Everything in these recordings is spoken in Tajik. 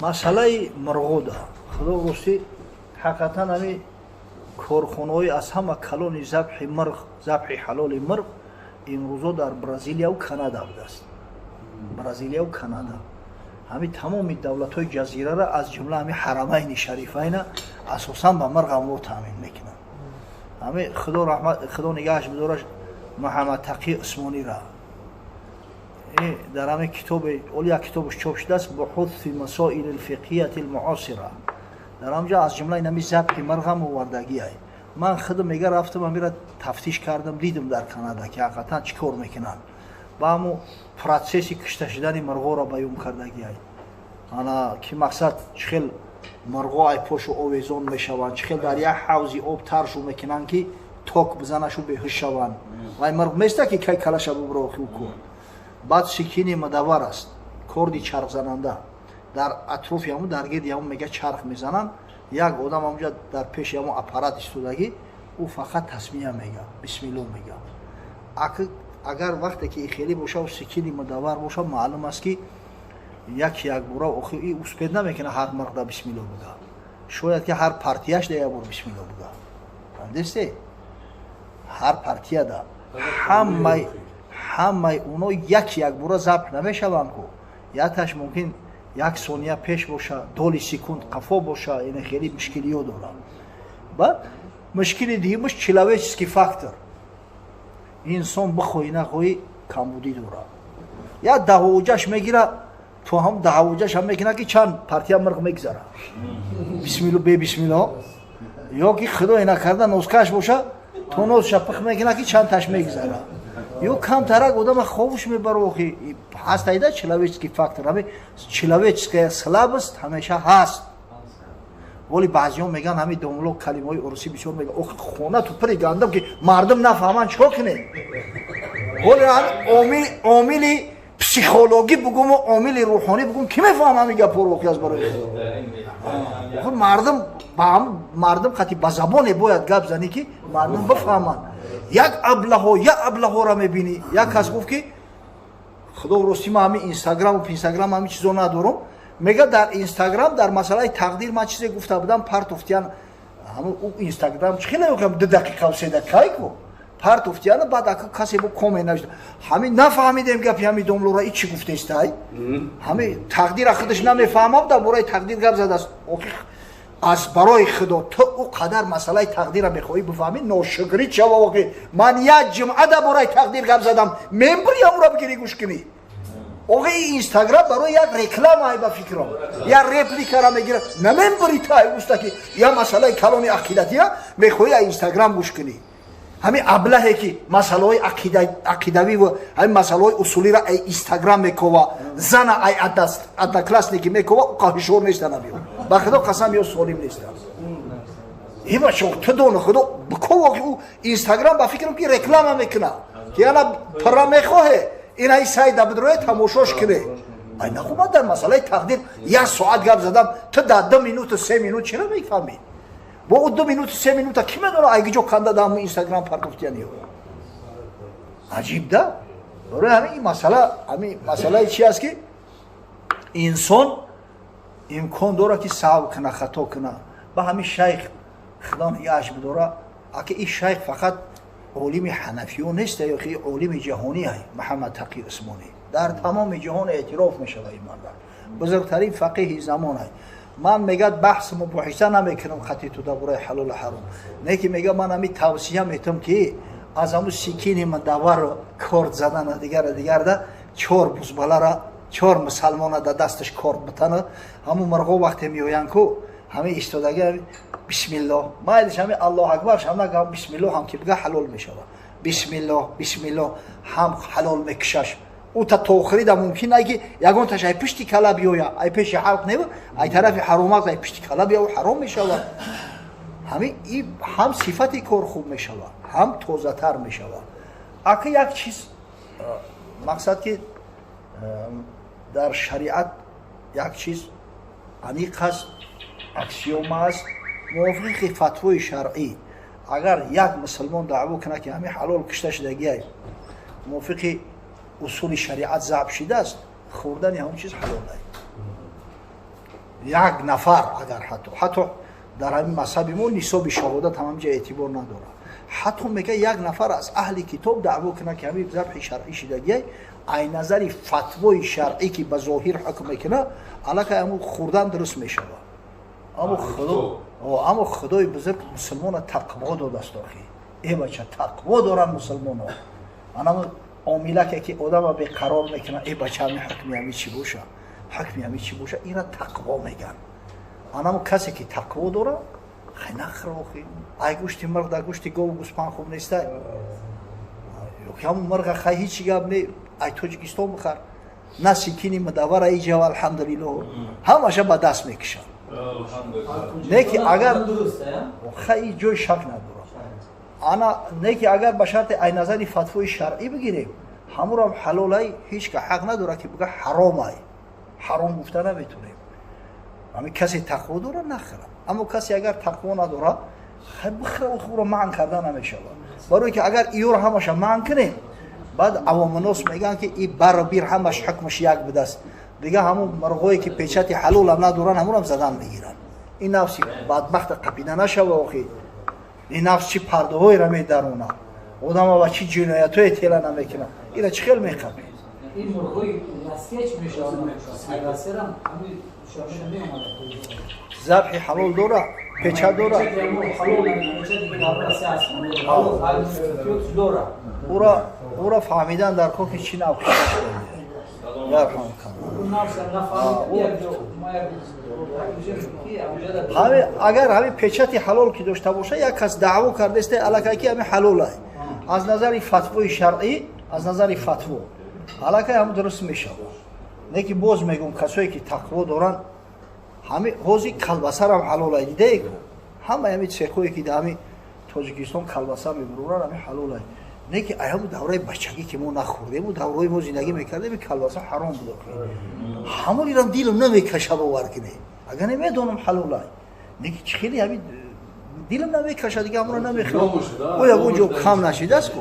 масъалаи марғуда худо рости ҳақиқатан ҳами корхонаҳои аз ҳама калони забҳи марғ забҳи ҳалоли марғ имрӯзо дар бразилияу канада будааст. бразилияу канада ҳами тамоми давлатҳои ҷазирара аз ҷумла ҳами ҳарамайни шарифайна асосан ба марғ амро таъмин мекунанд. ҳами худо нигаҳаш бидораш муҳаммад тақӣ усмонира дар ҳами китобе оли як китобаш чоп шудааст буҳут фи масоили лфиқҳияти лмуосира дар ҳамҷо аз ҷумла инами забҳи марғам овардагиай. ман худам мега рафтам ҳамира тафтиш кардам дидам дар Канада ки ҳақиқатан чӣ кор мекунанд ба ҳамо протсесси кушта шудани марғоро баён кардагиай. ана ки мақсад чӣ хел марғо ай пошу овезон мешаванд, чӣ хел дар як ҳавзи об таршу мекунанд ки ток бизанашу беҳуш шаванд. вай марғ места ки кай калаша буброхи кор. баъд сикини мадавар аст, корди чархзананда дар атрофи ҳамон дар гирди ҳамон мега чарх мезананд. як одам ҳамонҷа дар пеши ҳамон аппарат истодагӣ ӯ фақат тасмия мега бисмилло мега. агар вақте ки хелӣ боша сикини мадавар боша маълум аст ки як бора охир и успед намекуна ҳар марғ да бисмилло буга. шояд ки ҳар партияш да ябор бисмилло буга. десте ҳар партия да ҳамаи уно як бора забт намешаванд ку якташ мумкин як сония пеш боша доли секунд қафо боша яъне хеле мушкилиё дорад. баъд мушкили дигимаш человеческий фактор. инсон бихоҳӣ нахоҳӣ камбудӣ дорад. як даҳовуҷаш мегира то ҳам даҳовуҷаш ҳам мекуна ки чанд партия марғ мегзара бисмилло бе бисмилло ё ки худое накарда нозкаш боша то нозша пих мекуна ки чандташ мегзара ё камтарак одама ховуш мебарохи ҳаст айда человеческий фактор. ҳами человеческая слабост ҳамеша ҳаст. ولی بعضی‌ها میگن همین دوملو کلمه‌های ارسی بسیار میگن آخه خونه تو پری گندم که مردم نفهمن چیکار کنه. ولی عامل پسیکولوژی بگم و عامل روحانی بگم کی میفهمه میگه پروخی از برای آخه مردم خاطی با زبان باید گپ زنی که مردم بفهمن. یک ابله را میبینی یک کس گفت که خدا راستی ما همین اینستاگرام همین چیزا ندارم. میگه در اینستاگرام در مسئله تقدیر من چیزی گفته بودم پرتوفتیان همون اینستاگرام چه خیلی میگم 2 دقیقه و 3 دقیقه کو پرتوفتیان بعد کسی با کامنت نوشته همین نفهمیدیم گپی همین دوملو را چی گفته است همین تقدیر خودش نمیفهمم در برای تقدیر گپ زده است از برای خدا تو او قدر مسئله تقدیر را میخوای بفهمی ناشکری چه واقعی من یک جمعه در برای تقدیر گپ زدم ممبری هم را بگیری گوش کنی. آقا این اینستاگرام برای یک رکلام های با فکرم یا رپلیکا را میگیره نمیبری تای اوستا که یا مسئله کلان عقیدتی ها میخوای اینستاگرام گوش کنی همین ابلهه که مسئله های عقیدوی و همین مسئله های اصولی را اینستاگرام میکوه زن ای ادنا کلاس نکی میکوه قاهشور نیست نبیو با خدا قسم یا سالم نیست ایما شو تو دونه خدا بکوه او اینستاگرام با فکرم که رکلام میکنه که انا پرا میخواه این ای سایت بدروی تماشاش کنه. ای نخوبه در مسئله تقدیر 1 ساعت گپ زدم تو در 2 مینوت و 3 مینوت چرا میفهمی؟ با او 2 مینوت و 3 مینوت کی میدونه ایگه جو کنده دام اینستاگرام پرتوفتیانی عجیب ده. برای همین مسئله چی است که انسان امکان داره که سهو کنه خطا کنه. با همین شیخ خدا نگهش بداره اگه این شیخ فقط عالم حنفی نیست یا که عالم جهانی است محمد تقی عثمانی در تمام جهان اعتراف میشه این مرد بزرگترین فقیه زمان است. من میگم بحث مباحثه نمیکنم خطی تو درباره حلال و حرام نه که میگم من همین توصیه میتونم که از همون سیکین من داور کارد زدن دیگر ده 4 بزباله را 4 مسلمان در دستش کارد بتنه همون مرغا وقتی میویان کو همه استادگی بسم الله ما ایدش همه الله اکبر هم نگم بسم الله هم که بگه حلال میشه بسم الله هم حلال میکشش او تا آخری ده ممکنه که یگان تاش ای پشتی کلا بیایا ای پیش حق نیو ای طرف حرامات ای پشتی کلا بیا و حرام میشه همه این هم صفتی کار خوب میشه هم تازه تر میشه. اگه یک چیز مقصد که در شریعت یک چیز انیق هست اکسیوم است موافق فتوای شرعی اگر یک مسلمان دعوا کنه که همین حلال کشته شدگی است موافق اصول شریعت ضبط شده است خوردن همون چیز حلال است یک نفر اگر حتی در همین مذهب ما نصاب شهادت هم همینجا اعتبار نداره. حتی میگه یک نفر از اهل کتاب دعوا کنه که همین ذبح شرعی شدگی ای نظری فتوای شرعی که به ظاهر حکم میکنه علاقه همون خوردن درست میشود. اما خدای بزرگ مسلمان تقوا داده است آخی. ای بچه تقوا دارن مسلمان ها. انا عامله که آدم به قرار میکنه ای بچه همین حکمی همین چی باشه، حکمی همین چی باشه، اینا تقوا میگن. اما کسی که تقوا داره خیلی نخره آخی. ای گوشتی مرغ در گوشتی گاو و گوسپند خوب نیسته. که همون مرغ خیلی هیچی گب نی ای تاجیکستان بخر نه سیکینی مدور ای جوا الحمدلله همشه به دست میکشن. نیکی اگر خیلی جای شک نداره. انا نیکی اگر به شرط ای نظری فتوای شرعی بگیریم همون هم حلالای هیچ که حق نداره که بگه حرامه. حرام گفته نمیتونیم. همین کسی تقوا داره نخره. اما کسی اگر تقوا نداره خیلی بخره و خورا معنی کردن نمیشه. برای که اگر ایور همش معنی کنیم بعد عوام الناس میگن که این بر بیر همش حکمش یک بدست دیگه همون مرغایی که پیچت حلال هم ندارن همون هم زدن میگیرن. این نفسی بدبخت قپیده نشوه آخی. این نفس چی پرده های را میدرونه آدم ها و چی جنایت های تیله نمیکنن. اینا چی خیلی میخواه این مرغای نسکه چی میشه سر هم همین شامل میامده ذبح حلال داره پیچه داره او را فهمیدن در کن که چی نوکشش کنه اگر همین پیچتی حلال که داشته باشه یک کس دعوا کرده است علاقه که همین حلال است از نظر فتوای شرعی از نظر فتوا علاقه همون درست میشه. نه که باز میگم کسایی که تقوا دارن همین حوزی کلبسه هم حلال است دیده ای همه همین چیخویی که در همین تاجیکستان کلبسه میبرونن همین حلال است. نه که ایام دوره بچگی که ما نخوردیم و دوره ما زندگی میکردیم کلبسه حرام بود. همون ایران دیلم نمیکشه باور کنه اگر نمیدونم حلال است. نه که خیلی همین دیلم نمیکشه دیگه همون نمیخوام او یا اونجا کم نشیده است که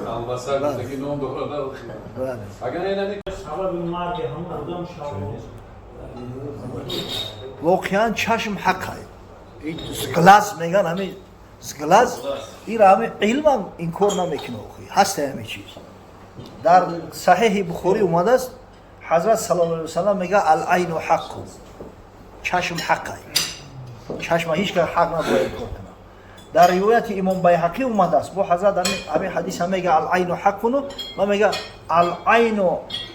کلبسه دیگه نام داره اگر اینمی واقعا چشم حق است. این زگلاز میگن همین زگلاز این همه علم هم این کار نمیکنه هست همه چیز. در صحیح بخاری اومده است حضرت صلی الله علیه و سلم میگه العین حق چشم حق است. چشم هیچ که حق نباید کنه. در روایت امام بیهقی اومده است با حضرت همین حدیث هم میگه العین حق و میگه العین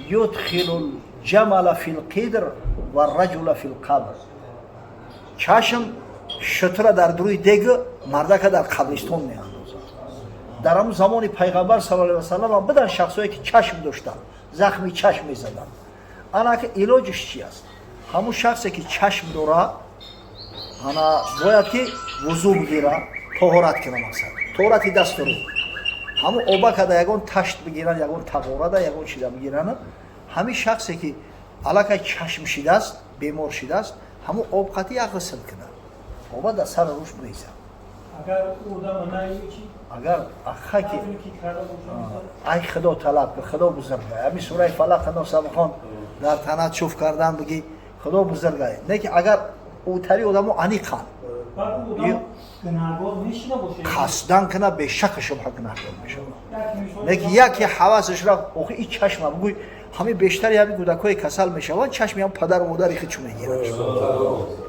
یدخل الجمل فی القدر و الرجل فی القبر. چشم شتر در دروی دیگ مرده که در قبرستان میاندازد. در همون زمان پیغمبر صلی الله علیه و سلم بدن شخصایی که چشم داشتن زخمی چشم میزدن. انا که علاجش چی است؟ همون شخصی که چشم داره انا باید که وضو بگیره طهارت کنه مثلا طهارت دست رو همون آب کده یگان تشت بگیرن یگان تقاره ده یگان چیزا بگیرن همین شخصی که علاقه چشم شده است بیمار شده است همون آب قطعی غسل کنه آب در سر روش بریزه. اگر آدم نایی چی اگر اخه که ای خدا طلب که خدا بزرگه همین سوره فلق ناس بخوان در تنت شوف کردن بگی خدا بزرگه. نه که اگر اوتری آدمو انیقن قصدن کنه به شک شبه گناهکار میشه. نه که یکی حواسش را اوخی این چشم بگوی همین بیشتری همین کودکای کسل میشوند چشمی هم پدر و مادر خودشو میگیرن.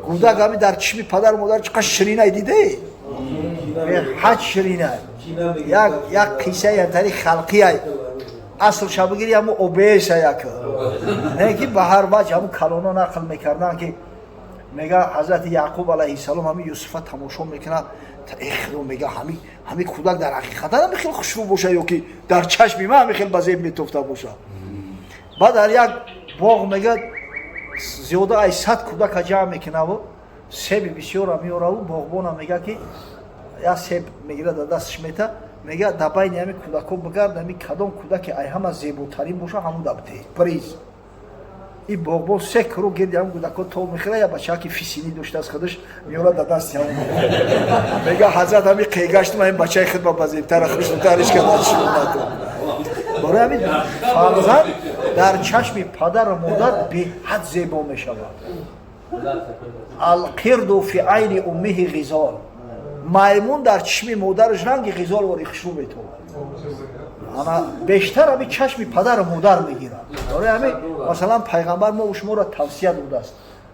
کودک همین در چشم پدر و مادر چقدر شیرینه دیده حد شیرینه. یک قصه اینطوری خلقی است اصل شب بگیری همون اوبیش یک نه که به هر وجه همون کلانا نقل میکردن که میگه حضرت یعقوب علیه السلام همین یوسف تماشا میکنه اخرو میگه همین کودک در حقیقت هم خیلی خوشرو باشه یا که در چشم من خیلی بزیب میتفته باشه. بعد در یک باغ میگه زیاده ای 100 کودک جمع میکنه و سیب بسیار میاره و باغبان میگه که یا سیب میگیره در دستش میته میگه در بین همین کودکا بگرد همین کدام کودک ای همه زیباترین باشه همون دبته پریز. این باغبان 3 کرو گرد همون کودکا تو میخوره یا بچه که فیسینی داشته از خودش میاره در دست همون میگه حضرت همین قیگشت من این بچه خود با بزیبتر خوشترش کردن شروع نتون برای همین فرزند дар чашми падару модар беҳад зебо мешавад. алқирду фи айни уммиҳи ғизол. маймун дар чишми модараш ранги ғизолвори хушрӯ метавад. ана бештар ҳами чашми падару модар мегирад. ҳами масалан пайғамбар мо шуморо тавсия додааст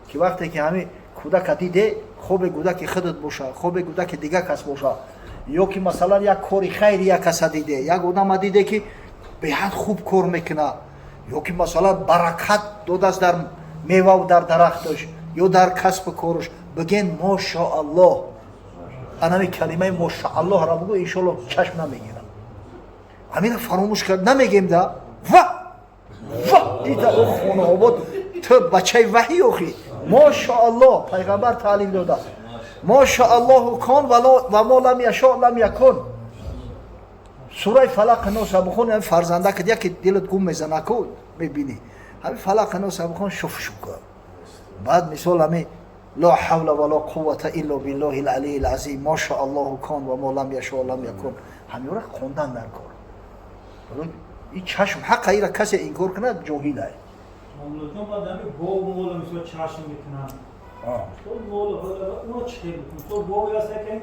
ки вақте ки ҳами кӯдака диде хоби кӯдаки худат боша, хоби кӯдаки дига кас боша, ё ки масалан як кори хайри як каса диде, як одама диде ки беҳад хуб кор мекуна, ё ки масалан баракат додааст дар меваву дар дарахташ ё дар касбу кораш, бигӯен мошоаллоҳ. анами калимаи мошоаллоҳро бигӯ, иншоаллоҳ чашм намегирам. ҳамина фаромӯш кард намегем да ва дида о хонаобод ту бачаи ваҳӣ охӣ. мошоаллоҳ пайғамбар таълим додааст. мошоаллоҳу кон ва мо лам яшо лам якун. сураи фалақ носа бихони фарзанда ки яке дилат гум мезана ку мебини ҳами фалақ носа бихон шуф кун. баъд мисол ҳами ла ҳавла ва ла қуввата илла биллоҳи алалиyyil азим. мошоаллоҳу кон ва мо лам яшо лам якун. ҳамиёра хондан дар кор. این چشم حق ایرا کسی انکار کنه جاهل است. مولاتون بعد همین باو مولا مثل چشم میکنن. تو مولا اونو چه میکنی؟ تو باو یا سکن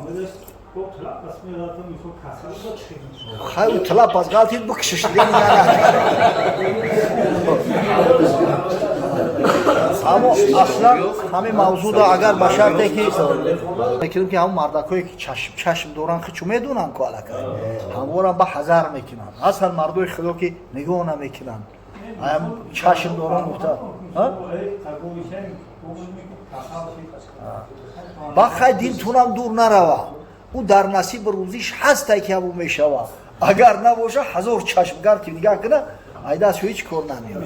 میذاش باو طلب بس میاد تو مثل کسر رو چه میکنی؟ خیلی طلب بس غلطی بکشش دیگه نه. اما اصلا همین موضوع دا اگر بشرطه که میکنیم که همون مردکایی که چشم دوران خیلی چون میدونن که علاقه همورا با هزار میکنن. اصلا مردوی خدا که نگاه نمیکنن. چشم دوران گفته با خیلی دین تونم دور نروه. او در نصیب روزیش هسته که همون میشوه. اگر نباشه هزار چشمگر که نگاه کنه ایده از هیچ کار نمیاد.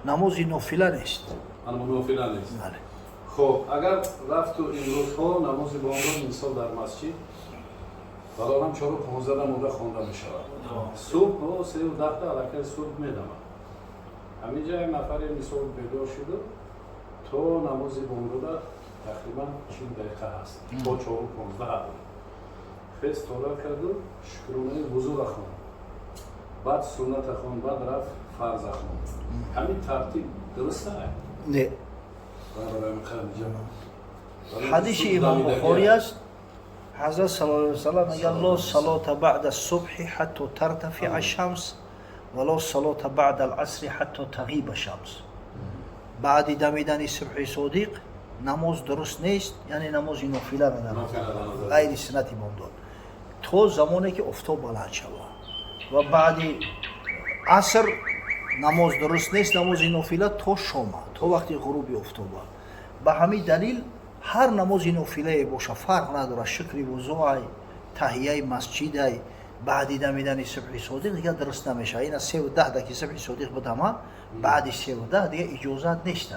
نمازی نافله نیست. نافله نیست. خب اگر رفت تو این روزها نماز بامداد مثال در مسجد ولی هم 4 و 15 موقع خوانده می شود. صبح و 3 و 10 علاقه صبح میدم. همینجا یک نفر مثال بیدار شده تو نماز بامداد تقریبا 40 دقیقه هست. تا 4 و 15 فیس تولد کرد و شکرونه وضو را خوند. بعد سنت خوند، بعد رفت فرض خوند. همین ترتیب درسته؟ نه. حدیث امام بخاری است. حضرت صلی الله علیه و سلم میگه لا صلات بعد الصبح حتی ترتفع الشمس ولا صلات بعد العصر حتی تغیب الشمس. بعد دمیدن صبح صادق نماز درست نیست، یعنی نماز نافله میدانند غیر سنت بامداد تا زمانی که آفتاب بلند شود و بعد عصر نماز درست نیست، نماز نافله تا شام تا وقتی غروب آفتاب. به همین دلیل هر نماز نافله باشه فرق نداره، شکر وضوء تحیه مسجد بعد دمیدن صبح صادق دیگه درست نمیشه. این 3 و 10 دقیقه صبح صادق بدم بعد 3 و 10 دیگه اجازت نیست.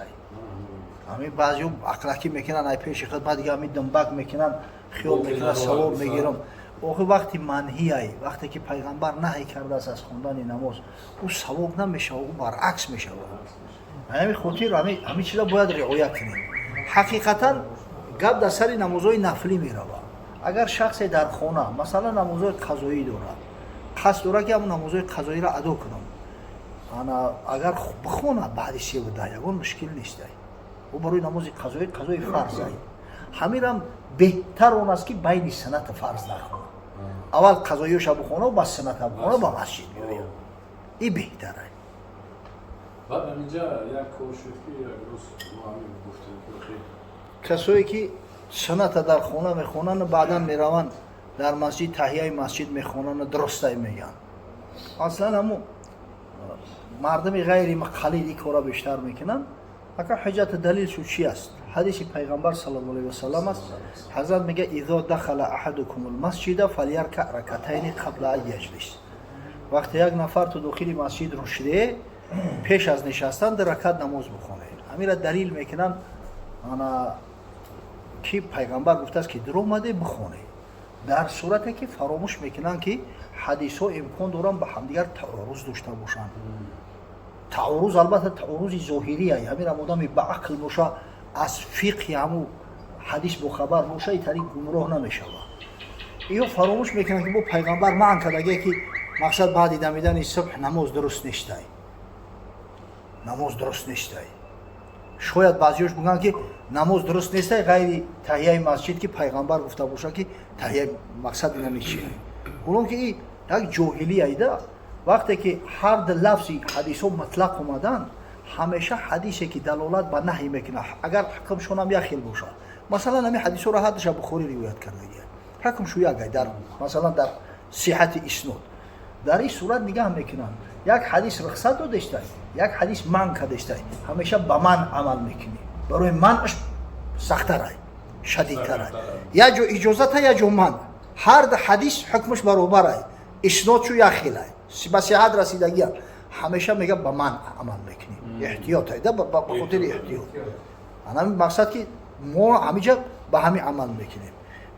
همین بعضی اخلاقی میکنن ای پیش خدمت دیگه همین دنبک میکنن خیال میکنن ثواب میگیرم. آخه وقتی منهی ای وقتی که پیغمبر نهی کرده است از خواندن نماز او ثواب نمیشه، او برعکس میشه. همین خاطر همین چیزا باید رعایت کنیم. حقیقتا گپ در سر نمازهای نفلی میروه. اگر شخصی در خانه مثلا نمازهای قضایی داره قصد داره که همون نمازهای قضایی را ادا کنم، انا اگر بخونه بعد 3 و 10 یگان مشکل نیست. او برای نماز قضایی فرض است. همین هم بهتر اون است که بین سنت فرض نخونه. اول قضاییش بخونه و بعد سنت بخونه با مسجد بیاید. این بهتره. بعد اینجا یک کار شد که یک روز ما همین گفتیم که کسایی که سنت در خونه میخونن و بعدا میروند در مسجد تحیه مسجد میخونن و درسته میگن. اصلا همون مردم غیر مقلدی کارا بیشتر میکنن. اگر حجت دلیلش چی است؟ حدیث پیغمبر صلی الله علیه و سلم است. حضرت میگه اذا دخل احدکم المسجد فلیرکع رکعتین قبل ان یجلس. وقتی یک نفر تو داخل مسجد رو شده پیش از نشستن در رکعت نماز بخونه. همین را دلیل میکنن انا کی پیغمبر گفته است که در اومده بخونه. در صورتی که فراموش میکنن که حدیث ها امکان دارن به همدیگر تعارض داشته باشند. تعارض البته تعارض ظاهری است. همین آدمی با عقل باشه از فقه همو حدیث با خبر باشه این طریق گمراه نمیشه. ایو فراموش میکنن که بو پیغمبر معن کردگه که مقصد بعد دمیدن صبح نماز درست نشتای نماز درست نشتای شاید بعضیش بگن که نماز درست نیسته غیر تحیه مسجد که پیغمبر گفته باشه که تحیه مقصد اینا نیست اونم که این یک جاهلی ایده وقتی که هر لفظی حدیث ها مطلق اومدن همیشه حدیثی که دلالت به نهی میکنه اگر حکمشون هم یک خیل باشه مثلا همین حدیث ها را حدش بخاری روایت کرده حکمش یک در مثلا در صحت اسناد در این صورت نگاه میکنن یک حدیث رخصت داده است یک حدیث منع کرده است همیشه به من عمل میکنی برای منعش سخت‌تر است شدیدتر است یا جو اجازت یا جو منع هر حدیث حکمش برابر است اسنادش یک خیل است به صحت رسیدگی همیشه میگه به من عمل میکنی احتیاط است به خاطر احتیاط انا مقصد که ما همیشه به همین عمل میکنیم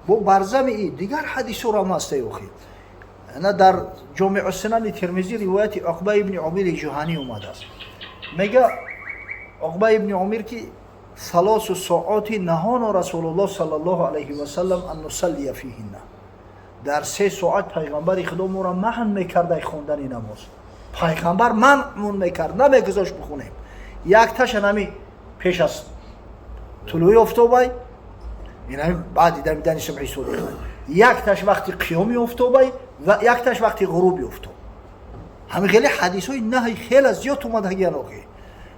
با برزم ای دیگر حدیث را ماسته اخی انا در جامع السنن ترمذی روایت عقبه ابن عمیر جهانی اومده است میگه عقبه ابن عمیر که 3 ساعات نهان رسول الله صلی الله علیه و سلم ان نصلی فیهن در 3 ساعت پیغمبر خدا ما را منع میکرد خواندن نماز پیغمبر منع میکرد نمیگذاشت بخونیم یک تاش نمی پیش از طلوع آفتاب اینا بعد دمیدن صبح صادق یک تاش وقتی قیام آفتاب و یک تاش وقتی غروب آفتاب همین خیلی حدیثای نهی خیلی زیاد اومده گیان آخه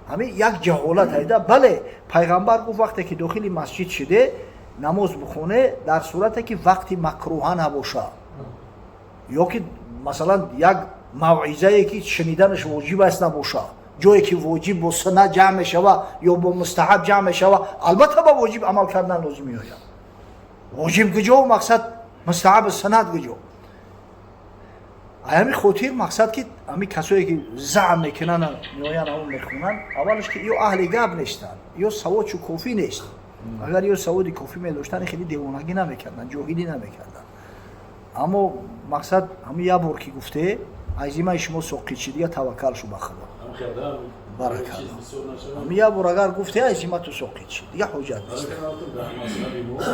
همین یک جهالت هایده بله پیغمبر گفت وقتی که داخل مسجد شده نماز بخونه در صورتی که وقتی مکروه نباشه یا که مثلا یک موعظه‌ای که شنیدنش واجب است نباشه جایی که واجب با سنت جمع شود یا با مستحب جمع شود البته با واجب عمل کردن لازم میآید واجب کجا مقصد مستحب سنت کجا همین خاطر مقصد که همین کسایی که زعم میکنن میآیند اون میخونن اولش که یا اهل گپ نیستن یا سواد چو کافی نیست اگر یا سواد کافی می‌داشتن خیلی دیوانگی نمیکردن جاهلی نمیکردن اما مقصد همین یه بار که گفته عزیمه شما سوقی چی دیگه توکل شو بخدا برکت همین یه بار اگر گفته عزیمه تو سوقی چی دیگه حجت نیست